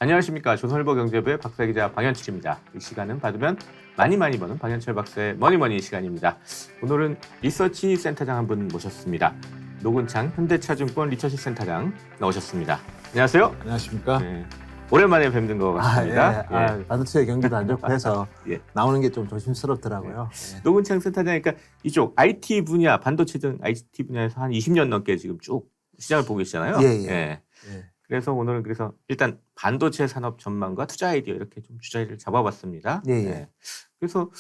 안녕하십니까. 조선일보 경제부의 박사 기자 방현철입니다. 이 시간은 받으면 많이 버는 방현철 박사의 머니머니 시간입니다. 오늘은 리서치 센터장 한 분 모셨습니다. 노근창 현대차증권 리서치 센터장 나오셨습니다. 안녕하세요. 안녕하십니까. 네, 오랜만에 뵙는 것 같습니다. 반도체 경기도 안 좋고 해서 예. 나오는 게 좀 조심스럽더라고요. 노근창 센터장, 그러니까 이쪽 IT 분야, 반도체 등 IT 분야에서 한 20년 넘게 지금 쭉 시장을 보고 계시잖아요. 예. 그래서 오늘은 일단 반도체 산업 전망과 투자 아이디어 이렇게 좀 주제를 잡아봤습니다. 예. 그래서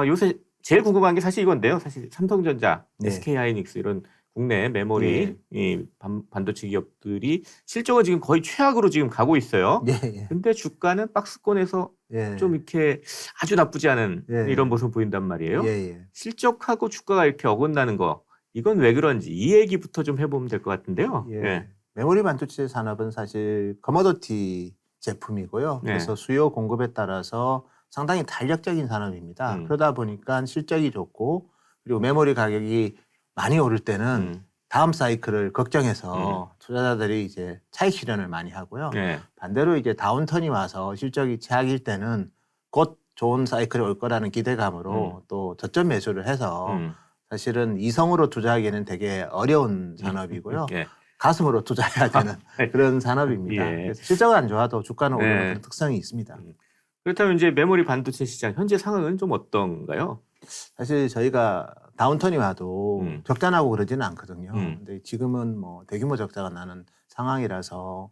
요새 제일 궁금한 게 사실 이건데요. 사실 삼성전자, 네. SK하이닉스 이런 국내 메모리 이 반도체 기업들이 실적은 지금 거의 최악으로 지금 가고 있어요. 예. 근데 주가는 박스권에서 좀 이렇게 아주 나쁘지 않은 이런 모습을 보인단 말이에요. 실적하고 주가가 이렇게 어긋나는 거, 이건 왜 그런지 이 얘기부터 좀 해보면 될 것 같은데요. 메모리 반도체 산업은 사실 커머더티 제품이고요. 그래서 수요 공급에 따라서 상당히 탄력적인 산업입니다. 그러다 보니까 실적이 좋고, 그리고 메모리 가격이 많이 오를 때는 다음 사이클을 걱정해서 투자자들이 이제 차익 실현을 많이 하고요. 반대로 이제 다운턴이 와서 실적이 최악일 때는 곧 좋은 사이클이 올 거라는 기대감으로 또 저점 매수를 해서 사실은 이성으로 투자하기에는 되게 어려운 산업이고요. 가슴으로 투자해야 되는 그런 산업입니다. 그래서 실적은 안 좋아도 주가는 오르는 그런 특성이 있습니다. 그렇다면 이제 메모리 반도체 시장 현재 상황은 좀 어떤가요? 사실 저희가 다운턴이 와도 적자나고 그러지는 않거든요. 근데 지금은 뭐 대규모 적자가 나는 상황이라서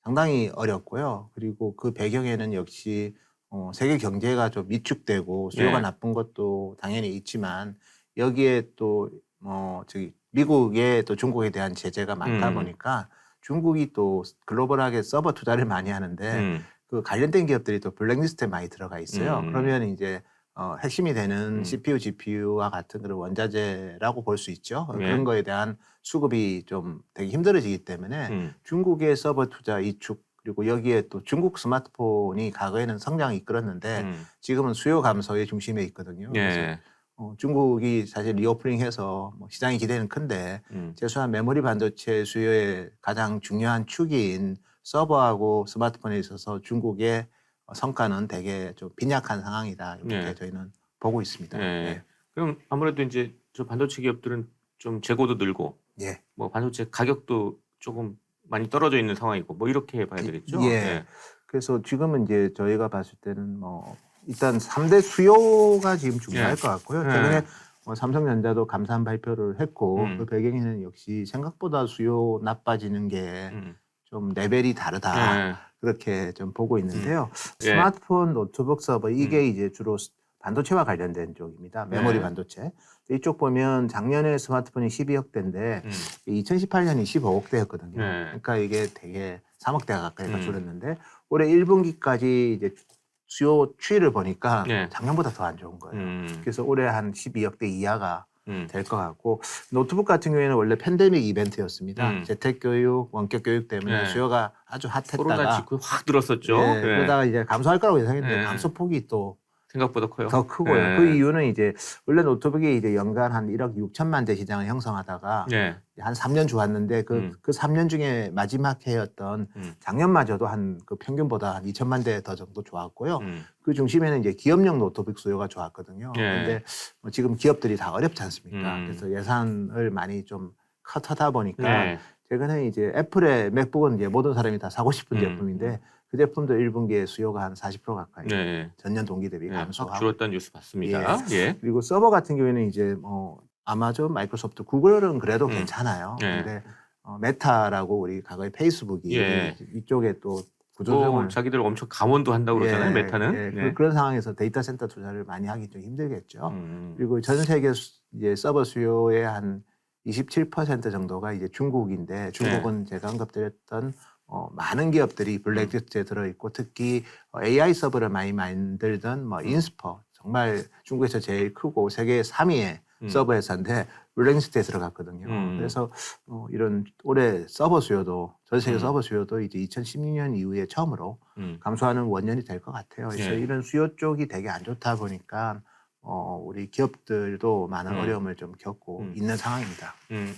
상당히 어렵고요. 그리고 그 배경에는 역시 세계 경제가 좀 위축되고 수요가 나쁜 것도 당연히 있지만, 여기에 또 미국에 또 중국에 대한 제재가 많다 보니까 중국이 또 글로벌하게 서버 투자를 많이 하는데 그 관련된 기업들이 또 블랙리스트에 많이 들어가 있어요. 그러면 이제 핵심이 되는 CPU, GPU와 같은 그런 원자재라고 볼 수 있죠. 그런 거에 대한 수급이 좀 되게 힘들어지기 때문에 중국의 서버 투자 이축, 그리고 여기에 또 중국 스마트폰이 과거에는 성장을 이끌었는데 지금은 수요 감소의 중심에 있거든요. 그래서 중국이 사실 리오프닝해서 뭐 시장의 기대는 큰데 최소한 메모리 반도체 수요의 가장 중요한 축인 서버하고 스마트폰에 있어서 중국의 성과는 되게 좀 빈약한 상황이다, 이렇게 저희는 보고 있습니다. 그럼 아무래도 이제 저 반도체 기업들은 좀 재고도 늘고, 뭐 반도체 가격도 조금 많이 떨어져 있는 상황이고, 뭐 이렇게 봐야 되겠죠. 그래서 지금은 이제 저희가 봤을 때는 뭐 일단 3대 수요가 지금 중요할 것 같고요. 최근에 삼성전자도 감사한 발표를 했고, 그 배경에는 역시 생각보다 수요 나빠지는 게 좀 레벨이 다르다, 그렇게 좀 보고 있는데요. 스마트폰, 노트북 서버, 이게 이제 주로 반도체와 관련된 쪽입니다. 메모리 반도체. 이쪽 보면 작년에 스마트폰이 12억대인데 2018년이 15억대였거든요. 그러니까 이게 되게 3억대가 가까이가 줄었는데 올해 1분기까지 이제 수요 추이를 보니까 작년보다 더 안 좋은 거예요. 그래서 올해 한 12억대 이하가 될 것 같고, 노트북 같은 경우에는 원래 팬데믹 이벤트였습니다. 재택교육, 원격교육 때문에 수요가 아주 핫했다가 코로나 직후 확 들었었죠. 그러다가 이제 감소할 거라고 예상했는데 감소폭이 또 생각보다 커요. 더 크고요. 그 이유는 이제 원래 노트북이 이제 연간 한 1억 6천만 대 시장을 형성하다가 한 3년 좋았는데 그 3년 중에 마지막 해였던 작년마저도 한 그 평균보다 한 2천만 대 더 정도 좋았고요. 그 중심에는 이제 기업용 노트북 수요가 좋았거든요. 그런데 뭐 지금 기업들이 다 어렵지 않습니까? 그래서 예산을 많이 좀 컷하다 보니까 최근에 이제 애플의 맥북은 이제 모든 사람이 다 사고 싶은 제품인데 그 제품도 1분기에 수요가 한 40% 가까이 전년 동기 대비 감소하고 확 줄었다는 뉴스 봤습니다. 그리고 서버 같은 경우에는 이제 뭐 아마존, 마이크로소프트, 구글은 그래도 괜찮아요. 근데 메타라고 우리 과거에 페이스북이 이쪽에 또 구조조정을 자기들 엄청 감원도 한다고 그러잖아요. 메타는. 그런 상황에서 데이터 센터 투자를 많이 하기 좀 힘들겠죠. 그리고 전 세계 이제 서버 수요의 한 27% 정도가 이제 중국인데, 중국은 제가 언급드렸던 많은 기업들이 블랙리스트에 들어있고, 특히 AI 서버를 많이 만들던 뭐 인스퍼, 정말 중국에서 제일 크고 세계 3위의 서버 회사인데 블랙리스트에 들어갔거든요. 그래서 이런 올해 서버 수요도, 전 세계 서버 수요도 이제 2016년 이후에 처음으로 감소하는 원년이 될 것 같아요. 그래서 이런 수요 쪽이 되게 안 좋다 보니까 우리 기업들도 많은 어려움을 좀 겪고 있는 상황입니다.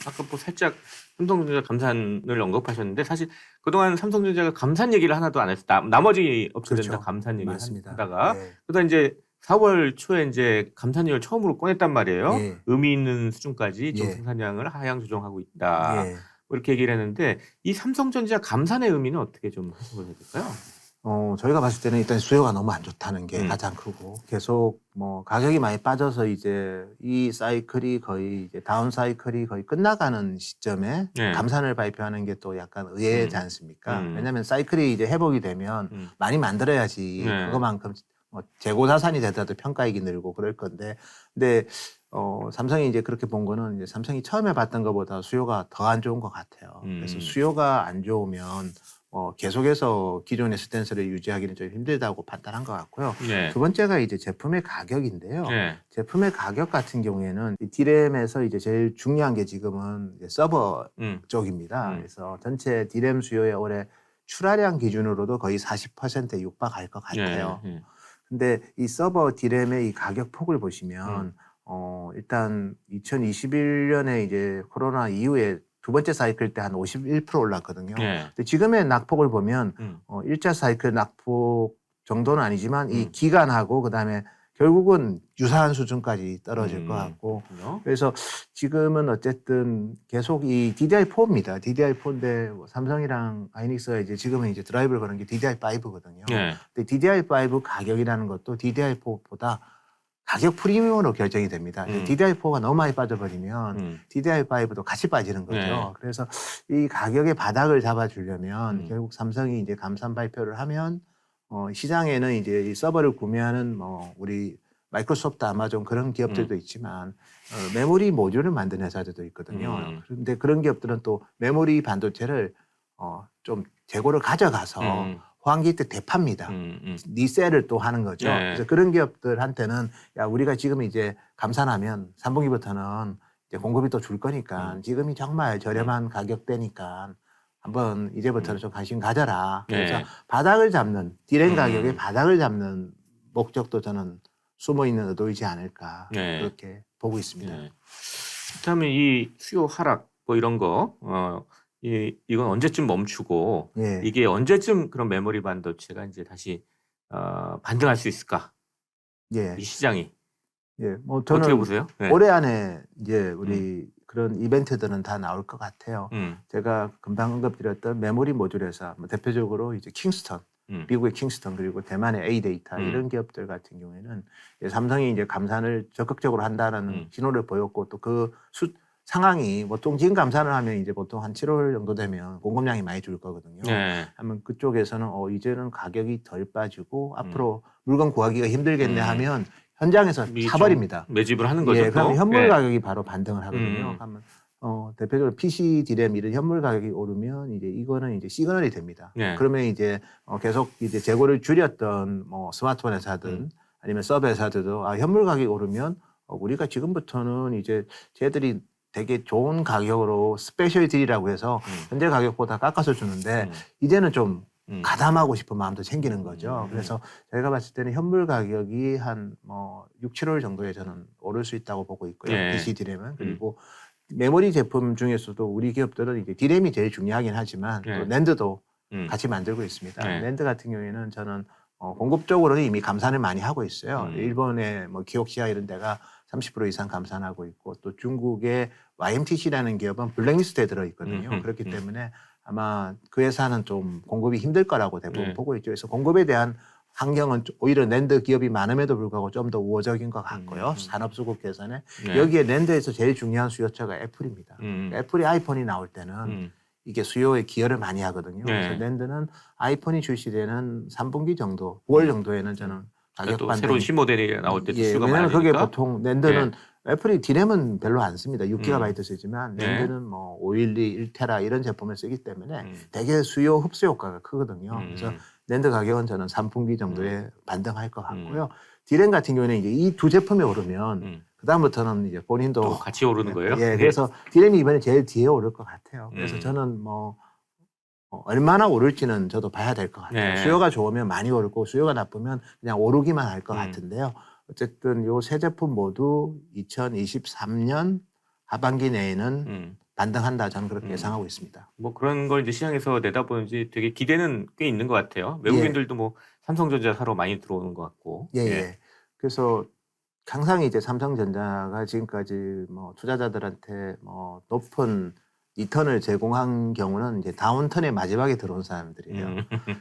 아까 뭐 살짝 삼성전자 감산을 언급하셨는데 사실 그동안 삼성전자가 감산 얘기를 하나도 안 했었다. 나머지 업체들은 그렇죠. 다 감산 얘기를 맞습니다. 하다가 예. 그러다 이제 4월 초에 이제 감산율 처음으로 꺼냈단 말이에요. 예. 의미 있는 수준까지 지금 예. 생산량을 하향 조정하고 있다. 예. 뭐 이렇게 얘기를 했는데 이 삼성전자 감산의 의미는 어떻게 좀 해석을 해야 될까요? 저희가 봤을 때는 일단 수요가 너무 안 좋다는 게 가장 크고 계속 뭐 가격이 많이 빠져서 이제 이 사이클이 거의 이제 다운 사이클이 거의 끝나가는 시점에 네. 감산을 발표하는 게 또 약간 의외지 않습니까? 왜냐하면 사이클이 이제 회복이 되면 많이 만들어야지 네. 그거만큼 뭐 재고 자산이 되더라도 평가액이 늘고 그럴 건데, 근데 삼성이 이제 그렇게 본 거는 이제 삼성이 처음에 봤던 것보다 수요가 더 안 좋은 것 같아요. 그래서 수요가 안 좋으면 계속해서 기존의 스탠스를 유지하기는 좀 힘들다고 판단한 것 같고요. 네. 두 번째가 이제 제품의 가격인데요. 네. 제품의 가격 같은 경우에는 이 D램에서 이제 제일 중요한 게 지금은 이제 서버 쪽입니다. 그래서 전체 D램 수요의 올해 출하량 기준으로도 거의 40%에 육박할 것 같아요. 네. 근데 이 서버 D램의 이 가격 폭을 보시면 일단 2021년에 이제 코로나 이후에 두 번째 사이클 때 한 51% 올랐거든요. 네. 근데 지금의 낙폭을 보면 1차 사이클 낙폭 정도는 아니지만 이 기간하고 그다음에 결국은 유사한 수준까지 떨어질 것 같고, 그렇군요. 그래서 지금은 어쨌든 계속 이 DDR4입니다. DDR4인데 뭐 삼성이랑 하이닉스가 이제 지금은 이제 드라이브를 거는 게 DDR5거든요. 네. 근데 DDR5 가격이라는 것도 DDR4보다 가격 프리미엄으로 결정이 됩니다. DDR4가 너무 많이 빠져버리면 DDR5도 같이 빠지는 거죠. 네. 그래서 이 가격의 바닥을 잡아주려면 결국 삼성이 이제 감산 발표를 하면 시장에는 이제 이 서버를 구매하는 뭐 우리 마이크로소프트, 아마존 그런 기업들도 있지만 메모리 모듈을 만드는 회사들도 있거든요. 그런데 그런 기업들은 또 메모리 반도체를 좀 재고를 가져가서 호황기 때 되팝니다. 리셀을 또 하는 거죠. 네. 그래서 그런 기업들한테는 야, 우리가 지금 이제 감산하면 3분기부터는 이제 공급이 또 줄 거니까 지금이 정말 저렴한 가격대니까 한번 이제부터는 좀 관심 가져라. 그래서 네. 바닥을 잡는 디램 가격의 바닥을 잡는 목적도 저는 숨어 있는 의도이지 않을까 네. 그렇게 보고 있습니다. 네. 그렇다면 이 수요 하락 뭐 이런 거 이건 언제쯤 멈추고 예. 이게 언제쯤 그런 메모리 반도체가 이제 다시 반등할 수 있을까? 예. 이 시장이 예. 뭐 어떻게 저는 보세요? 네. 올해 안에 이제 우리 그런 이벤트들은 다 나올 것 같아요. 제가 금방 언급드렸던 메모리 모듈 회사, 뭐 대표적으로 이제 킹스턴, 미국의 킹스턴 그리고 대만의 A데이터 이런 기업들 같은 경우에는 이제 삼성이 이제 감산을 적극적으로 한다는 신호를 보였고, 또 그 상황이 보통 지금 감산을 하면 이제 보통 한 7월 정도 되면 공급량이 많이 줄 거거든요. 네. 하면 그쪽에서는 이제는 가격이 덜 빠지고 앞으로 물건 구하기가 힘들겠네 하면 현장에서 사버립니다. 매집을 하는 거죠. 예, 그럼 또? 현물 네. 가격이 바로 반등을 하거든요. 하면 대표적으로 PC 디램 이런 현물 가격이 오르면 이제 이거는 이제 시그널이 됩니다. 네. 그러면 이제 계속 이제 재고를 줄였던 뭐 스마트폰 회사든 아니면 서버 회사들도 현물 가격이 오르면 우리가 지금부터는 이제 쟤들이 되게 좋은 가격으로 스페셜 딜이라고 해서 현재 가격보다 깎아서 주는데 이제는 좀 가담하고 싶은 마음도 생기는 거죠. 그래서 저희가 봤을 때는 현물 가격이 한 뭐 6, 7월 정도에 저는 오를 수 있다고 보고 있고요. 네. PC 디램은. 그리고 메모리 제품 중에서도 우리 기업들은 이제 디램이 제일 중요하긴 하지만 또 낸드도 같이 만들고 있습니다. 네. 낸드 같은 경우에는 저는 공급적으로는 이미 감산을 많이 하고 있어요. 일본의 뭐 기옥시아 이런 데가 30% 이상 감산하고 있고, 또 중국의 YMTC라는 기업은 블랙리스트에 들어있거든요. 그렇기 때문에 아마 그 회사는 좀 공급이 힘들 거라고 대부분 보고 있죠. 그래서 공급에 대한 환경은 오히려 낸드 기업이 많음에도 불구하고 좀 더 우호적인 것 같고요. 산업수급 개선에. 여기에 낸드에서 제일 중요한 수요처가 애플입니다. 애플이 아이폰이 나올 때는 이게 수요에 기여를 많이 하거든요. 그래서 낸드는 아이폰이 출시되는 3분기 정도, 9월 정도에는 저는 가격 또 반등. 새로운 신모델이 나올 때도 수요가 왜냐하면 많으니까. 그게 보통 낸드는 애플이 디램은 별로 안 씁니다. 6GB 쓰지만 낸드는 뭐 512, 1테라 이런 제품을 쓰기 때문에 되게 수요 흡수 효과가 크거든요. 그래서 낸드 가격은 저는 3분기 정도에 반등할 것 같고요. 디램 같은 경우에는 이제 이 두 제품이 오르면 그다음부터는 이제 본인도 또 같이 오르는 거예요? 예, 그래서 디램이 이번에 제일 뒤에 오를 것 같아요. 그래서 저는 뭐 얼마나 오를지는 저도 봐야 될 것 같아요. 네. 수요가 좋으면 많이 오르고 수요가 나쁘면 그냥 오르기만 할 것 같은데요. 어쨌든 요 세 제품 모두 2023년 하반기 내에는 반등한다 저는 그렇게 예상하고 있습니다. 뭐 그런 걸 이제 시장에서 내다보는지 되게 기대는 꽤 있는 것 같아요. 예. 외국인들도 뭐 삼성전자 사러 많이 들어오는 것 같고. 예, 예. 예. 그래서 항상 이제 삼성전자가 지금까지 뭐 투자자들한테 뭐 높은 리턴을 제공한 경우는 이제 다운턴의 마지막에 들어온 사람들이에요.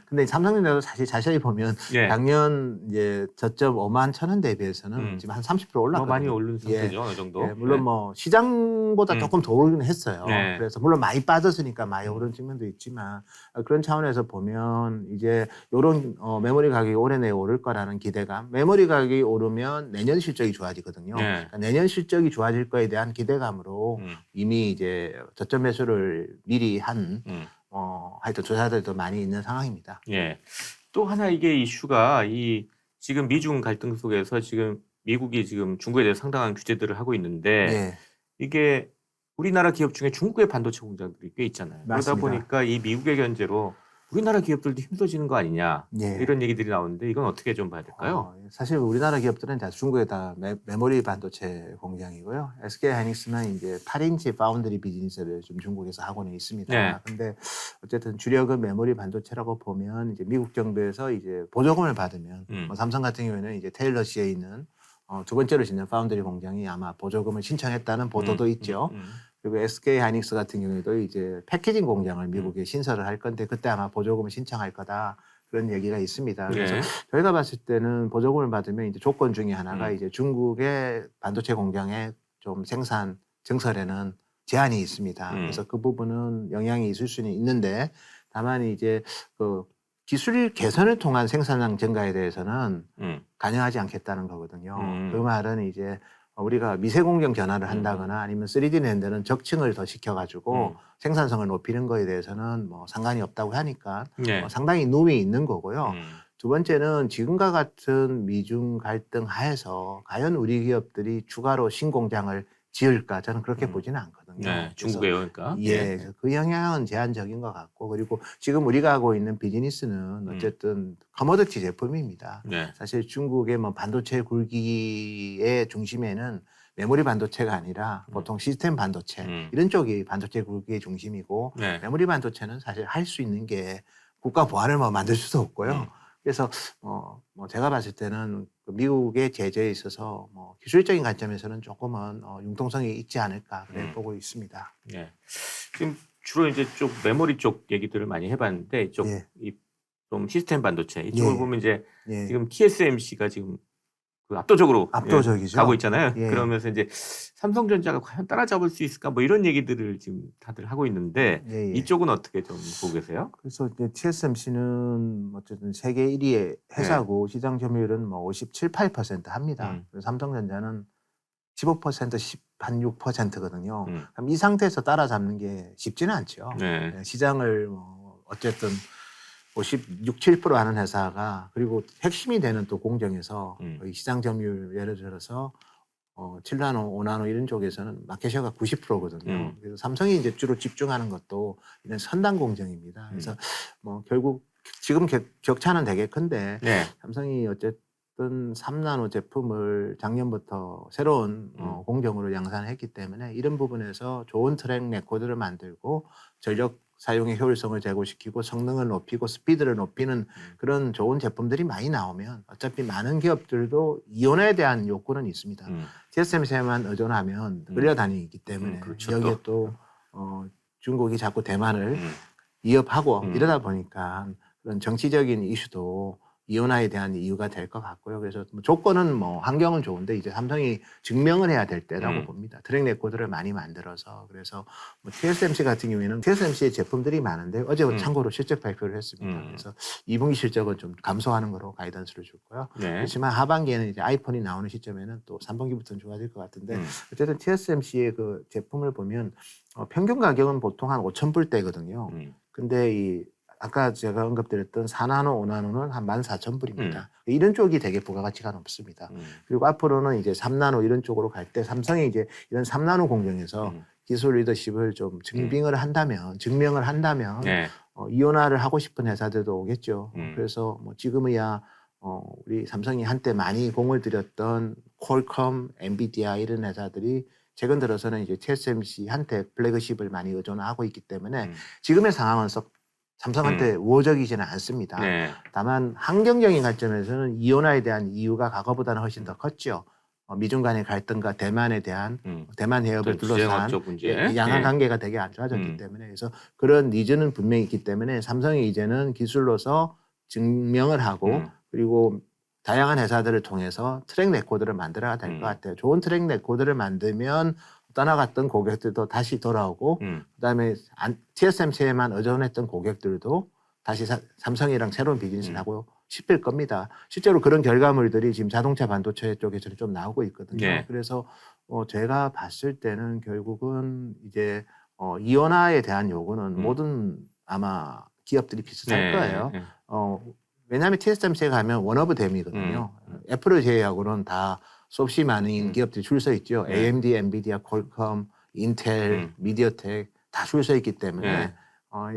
근데 삼성전자도 사실 자세히 보면 예. 작년 이제 저점 5만 1,000원 대비해서는 지금 한 30% 올랐거든요. 많이 오른 상태죠, 예. 어느 정도. 예, 물론 뭐 시장보다 조금 더 오르긴 했어요. 네. 그래서 물론 많이 빠졌으니까 많이 오른 측면도 있지만 그런 차원에서 보면 이제 요런 메모리 가격이 올해 내에 오를 거라는 기대감. 메모리 가격이 오르면 내년 실적이 좋아지거든요. 네. 그러니까 내년 실적이 좋아질 거에 대한 기대감으로 이미 이제 저점 매수를 미리 한 하여튼 투자자들도 많이 있는 상황입니다. 예. 또 하나 이게 이슈가 이 지금 미중 갈등 속에서 지금 미국이 지금 중국에 대해서 상당한 규제들을 하고 있는데 예. 이게 우리나라 기업 중에 중국의 반도체 공장들이 꽤 있잖아요. 맞습니다. 그러다 보니까 이 미국의 견제로 우리나라 기업들도 힘들어지는 거 아니냐 예. 이런 얘기들이 나오는데 이건 어떻게 좀 봐야 될까요? 사실 우리나라 기업들은 다 중국에 다 메모리 반도체 공장이고요. SK 하이닉스는 이제 8인치 파운드리 비즈니스를 좀 중국에서 하고는 있습니다. 네. 근데 어쨌든 주력은 메모리 반도체라고 보면 이제 미국 정부에서 이제 보조금을 받으면 뭐 삼성 같은 경우에는 이제 테일러시에 있는 두 번째로 짓는 파운드리 공장이 아마 보조금을 신청했다는 보도도 있죠. 그리고 SK 하이닉스 같은 경우에도 이제 패키징 공장을 미국에 신설을 할 건데 그때 아마 보조금을 신청할 거다. 그런 얘기가 있습니다. 그래서 저희가 봤을 때는 보조금을 받으면 이제 조건 중에 하나가 이제 중국의 반도체 공장의 좀 생산 증설에는 제한이 있습니다. 그래서 그 부분은 영향이 있을 수는 있는데 다만 이제 그 기술 개선을 통한 생산량 증가에 대해서는 관여하지 않겠다는 거거든요. 그 말은 이제 우리가 미세 공정 전환을 한다거나 아니면 3D 렌더는 적층을 더 시켜가지고 생산성을 높이는 거에 대해서는 뭐 상관이 없다고 하니까 상당히 룸이 있는 거고요. 두 번째는 지금과 같은 미중 갈등 하에서 과연 우리 기업들이 추가로 신공장을 지을까 저는 그렇게 보지는 않거든요. 네, 중국에요, 그러니까. 예, 그 영향은 제한적인 것 같고 그리고 지금 우리가 하고 있는 비즈니스는 어쨌든 커머디티 제품입니다. 네. 사실 중국의 뭐 반도체 굴기의 중심에는 메모리 반도체가 아니라 보통 시스템 반도체 이런 쪽이 반도체 굴기의 중심이고 메모리 반도체는 사실 할 수 있는 게 국가 보안을 뭐 만들 수도 없고요. 그래서 뭐 제가 봤을 때는 미국의 제재에 있어서 뭐 기술적인 관점에서는 조금은 융통성이 있지 않을까 그래 보고 있습니다. 네. 지금 주로 이제 쪽 메모리 쪽 얘기들을 많이 해봤는데 이쪽 좀 시스템 반도체 이쪽을 보면 이제 지금 TSMC가 지금 그 압도적으로 압도적이죠. 가고 있잖아요. 그러면서 이제 삼성전자가 과연 따라잡을 수 있을까 뭐 이런 얘기들을 지금 다들 하고 있는데 이쪽은 어떻게 좀 보고 계세요? 그래서 이제 TSMC는 어쨌든 세계 1위의 회사고 시장 점유율은 뭐 57, 8% 합니다. 그래서 삼성전자는 15%, 한 6%거든요. 그럼 이 상태에서 따라잡는 게 쉽지는 않죠. 시장을 뭐 어쨌든 56, 7% 하는 회사가 그리고 핵심이 되는 또 공정에서 시장 점유율 예를 들어서 7나노, 5나노 이런 쪽에서는 마켓셔가 90%거든요. 그래서 삼성이 이제 주로 집중하는 것도 이런 선단 공정입니다. 그래서 뭐 결국 지금 격차는 되게 큰데 삼성이 어쨌든 3나노 제품을 작년부터 새로운 공정으로 양산을 했기 때문에 이런 부분에서 좋은 트랙 레코드를 만들고 전력 사용의 효율성을 제고시키고 성능을 높이고 스피드를 높이는 그런 좋은 제품들이 많이 나오면 어차피 많은 기업들도 이온에 대한 욕구는 있습니다. TSMC에만 의존하면 끌려다니기 때문에 여기에 또 중국이 자꾸 대만을 위협하고 이러다 보니까 그런 정치적인 이슈도 이온화에 대한 이유가 될 것 같고요. 그래서 조건은 뭐 환경은 좋은데 이제 삼성이 증명을 해야 될 때라고 봅니다. 트랙 레코드를 많이 만들어서 그래서 뭐 TSMC 같은 경우에는 TSMC의 제품들이 많은데 어제 참고로 실적 발표를 했습니다. 그래서 2분기 실적은 좀 감소하는 거로 가이던스를 줬고요. 그렇지만 하반기에는 이제 아이폰이 나오는 시점에는 또 3분기부터는 좋아질 것 같은데 어쨌든 TSMC의 그 제품을 보면 평균 가격은 보통 한 5,000불대거든요. 근데 이 아까 제가 언급드렸던 4나노, 5나노는 한 14,000불입니다. 이런 쪽이 되게 부가가치가 높습니다. 그리고 앞으로는 이제 3나노 이런 쪽으로 갈 때 삼성이 이제 이런 3나노 공정에서 기술 리더십을 좀 증명을 한다면 이온화를 하고 싶은 회사들도 오겠죠. 그래서 뭐 지금이야 우리 삼성이 한때 많이 공을 들였던 퀄컴, 엔비디아 이런 회사들이 최근 들어서는 이제 TSMC 한테 플래그십을 많이 의존하고 있기 때문에 지금의 상황은 썩 삼성한테 우호적이지는 않습니다. 네. 다만 환경적인 관점에서는 이온화에 대한 이유가 과거보다는 훨씬 더 컸죠. 미중 간의 갈등과 대만에 대한 대만 해협을 둘러싼 양안 관계가 되게 안 좋아졌기 때문에 그래서 그런 니즈는 분명히 있기 때문에 삼성이 이제는 기술로서 증명을 하고 그리고 다양한 회사들을 통해서 트랙 레코드를 만들어야 될 것 같아요. 좋은 트랙 레코드를 만들면 떠나갔던 고객들도 다시 돌아오고 그다음에 TSMC에만 의존했던 고객들도 다시 삼성이랑 새로운 비즈니스를 하고 싶을 겁니다. 실제로 그런 결과물들이 지금 자동차 반도체 쪽에서는 좀 나오고 있거든요. 네. 그래서 제가 봤을 때는 결국은 이제 이온화에 대한 요구는 모든 아마 기업들이 비슷할 거예요. 왜냐하면 TSMC에 가면 원오브 댐이거든요. 애플을 제외하고는 다 수없이 많은 기업들이 줄 서 있죠. AMD, 엔비디아, 퀄컴, 인텔, 미디어텍 다 줄 서 있기 때문에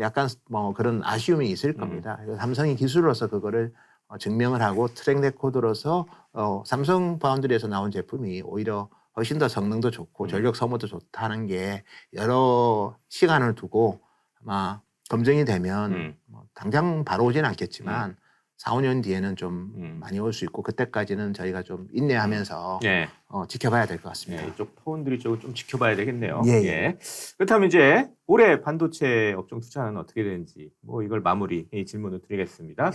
약간 뭐 그런 아쉬움이 있을 겁니다. 삼성이 기술로서 그거를 증명을 하고 트랙 레코드로서 삼성 파운드리에서 나온 제품이 오히려 훨씬 더 성능도 좋고 전력 소모도 좋다는 게 여러 시간을 두고 아마 검증이 되면 당장 바로 오진 않겠지만 4, 5년 뒤에는 좀 많이 올 수 있고 그때까지는 저희가 좀 인내하면서 지켜봐야 될 것 같습니다. 이쪽 파운드리 쪽을 좀 지켜봐야 되겠네요. 예. 그렇다면 이제 올해 반도체 업종 투자는 어떻게 되는지 뭐 이걸 마무리 질문을 드리겠습니다.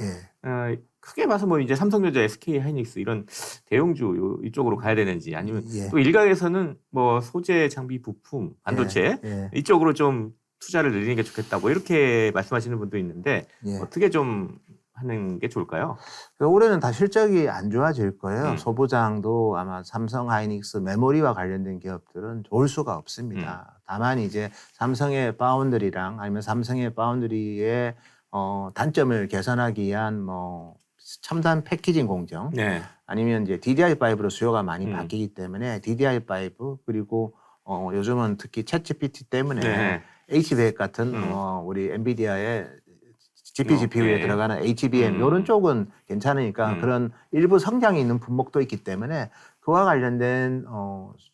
크게 봐서 뭐 이제 삼성전자, SK 하이닉스 이런 대형주 이쪽으로 가야 되는지 아니면 또 일각에서는 뭐 소재, 장비, 부품, 반도체 이쪽으로 좀 투자를 늘리는 게 좋겠다 뭐 이렇게 말씀하시는 분도 있는데 어떻게 좀 하는 게 좋을까요? 올해는 다 실적이 안 좋아질 거예요. 소부장도 아마 삼성 하이닉스 메모리와 관련된 기업들은 좋을 수가 없습니다. 다만 이제 삼성의 파운드리랑 아니면 삼성의 파운드리의 단점을 개선하기 위한 뭐 첨단 패키징 공정 아니면 이제 DDR5로 수요가 많이 바뀌기 때문에 DDR5 그리고 요즘은 특히 챗GPT 때문에 HBX 같은 우리 엔비디아의 GPGPU에 들어가는 HBM 이런 쪽은 괜찮으니까 그런 일부 성장이 있는 품목도 있기 때문에 그와 관련된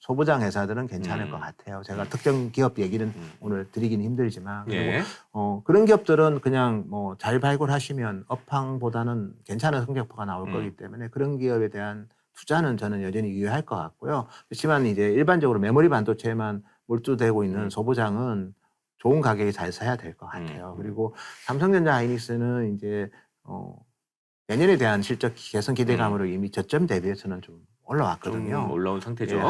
소부장 회사들은 괜찮을 것 같아요. 제가 특정 기업 얘기는 오늘 드리기는 힘들지만 그리고 그런 기업들은 그냥 뭐 잘 발굴하시면 업황보다는 괜찮은 성적표가 나올 거기 때문에 그런 기업에 대한 투자는 저는 여전히 유효할 것 같고요. 그렇지만 이제 일반적으로 메모리 반도체에만 몰두되고 있는 소부장은 좋은 가격에 잘 사야 될 것 같아요. 그리고 삼성전자 하이닉스는 이제 내년에 대한 실적 개선 기대감으로 이미 저점 대비해서는 좀 올라왔거든요. 좀 올라온 상태죠.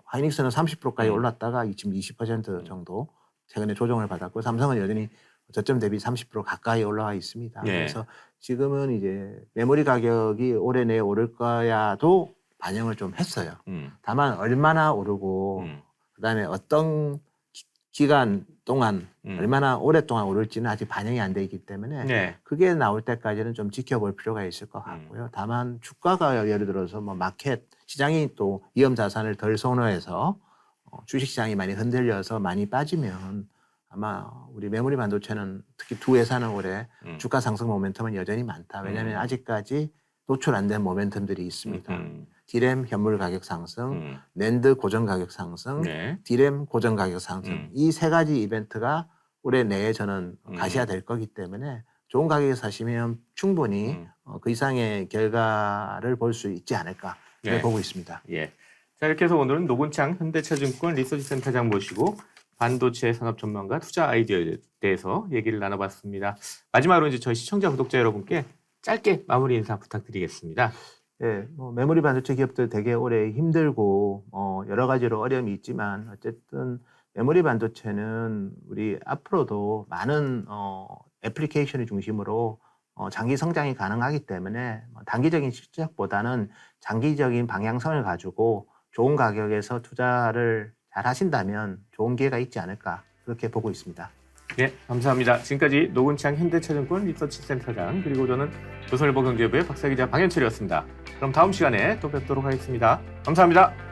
하이닉스는 30%까지 올랐다가 지금 20% 정도 최근에 조정을 받았고 삼성은 여전히 저점 대비 30% 가까이 올라와 있습니다. 그래서 지금은 이제 메모리 가격이 올해 내에 오를 거야도 반영을 좀 했어요. 다만 얼마나 오르고 그다음에 어떤 기간 동안 얼마나 오랫동안 오를지는 아직 반영이 안 돼 있기 때문에 그게 나올 때까지는 좀 지켜볼 필요가 있을 것 같고요. 다만 주가가 예를 들어서 뭐 마켓 시장이 또 위험 자산을 덜 선호해서 주식시장이 많이 흔들려서 많이 빠지면 아마 우리 메모리 반도체는 특히 두 회사는 올해 주가 상승 모멘텀은 여전히 많다. 왜냐하면 아직까지 노출 안 된 모멘텀들이 있습니다. 디램 현물 가격 상승, 낸드 고정 가격 상승, 디램 고정 가격 상승 이 세 가지 이벤트가 올해 내에 저는 가셔야 될 거기 때문에 좋은 가격에 사시면 충분히 그 이상의 결과를 볼 수 있지 않을까 보고 있습니다. 자, 이렇게 해서 오늘은 노곤창 현대차증권 리서치센터장 모시고 반도체 산업 전망과 투자 아이디어에 대해서 얘기를 나눠봤습니다. 마지막으로 이제 저희 시청자 구독자 여러분께 짧게 마무리 인사 부탁드리겠습니다. 뭐 메모리 반도체 기업들 되게 올해 힘들고 여러 가지로 어려움이 있지만 어쨌든 메모리 반도체는 우리 앞으로도 많은 애플리케이션을 중심으로 장기 성장이 가능하기 때문에 단기적인 실적보다는 장기적인 방향성을 가지고 좋은 가격에서 투자를 잘 하신다면 좋은 기회가 있지 않을까 그렇게 보고 있습니다. 감사합니다. 지금까지 노근창 현대차증권 리서치센터장 그리고 저는 조선일보 경제부의 박사기자 방현철이었습니다. 그럼 다음 시간에 또 뵙도록 하겠습니다. 감사합니다.